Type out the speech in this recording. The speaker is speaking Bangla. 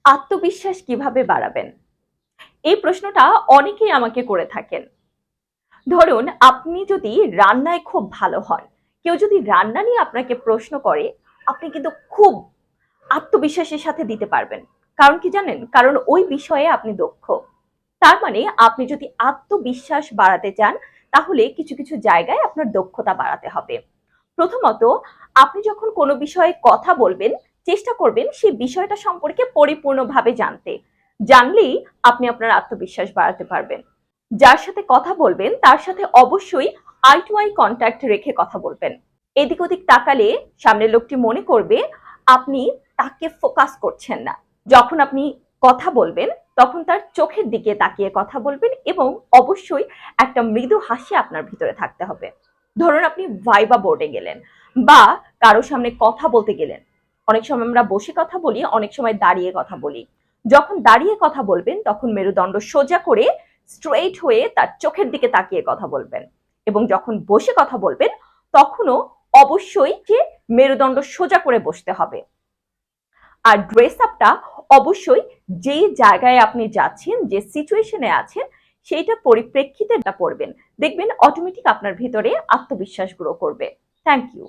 আত্মবিশ্বাস কিভাবে বাড়াবেন? এই প্রশ্নটা অনেকেই আমাকে করে থাকেন। ধরুন আপনি যদি রান্নায় খুব ভালো হন, কেউ যদি রান্না নিয়ে আপনাকে প্রশ্ন করে, আপনি কিন্তু খুব আত্মবিশ্বাসের সাথে দিতে পারবেন। কারণ কি জানেন? কারণ ওই বিষয়ে আপনি দক্ষ। তার মানে আপনি যদি আত্মবিশ্বাস বাড়াতে চান, তাহলে কিছু কিছু জায়গায় আপনার দক্ষতা বাড়াতে হবে। প্রথমত, আপনি যখন কোনো বিষয়ে কথা বলবেন, চেষ্টা করবেন সেই বিষয়টা সম্পর্কে পরিপূর্ণভাবে জানতে। জানলেই আপনি আপনার আত্মবিশ্বাস বাড়াতে পারবেন। যার সাথে কথা বলবেন তার সাথে অবশ্যই আই টু আই কন্ট্যাক্ট রেখে কথা বলবেন। এদিক ওদিক তাকালে সামনের লোকটি মনে করবে আপনি তাকে ফোকাস করছেন না। যখন আপনি কথা বলবেন তখন তার চোখের দিকে তাকিয়ে কথা বলবেন এবং অবশ্যই একটা মৃদু হাসি আপনার ভিতরে থাকতে হবে। ধরুন আপনি ভাইবা বোর্ডে গেলেন বা কারো সামনে কথা বলতে গেলেন। অনেক সময় আমরা বসে কথা বলি, অনেক সময় দাঁড়িয়ে কথা বলি। যখন দাঁড়িয়ে কথা বলবেন তখন মেরুদণ্ড সোজা করে স্ট্রেইট হয়ে তার চোখের দিকে তাকিয়ে কথা বলবেন। এবং যখন বসে কথা বলবেন তখনও অবশ্যই যে মেরুদণ্ড সোজা করে বসতে হবে। আর ড্রেস আপটা অবশ্যই যে জায়গায় আপনি যাচ্ছেন, যে সিচুয়েশনে আছেন সেইটা পরিপ্রেক্ষিতে পড়বেন। দেখবেন অটোমেটিক আপনার ভিতরে আত্মবিশ্বাস গ্রো করবে। Thank you.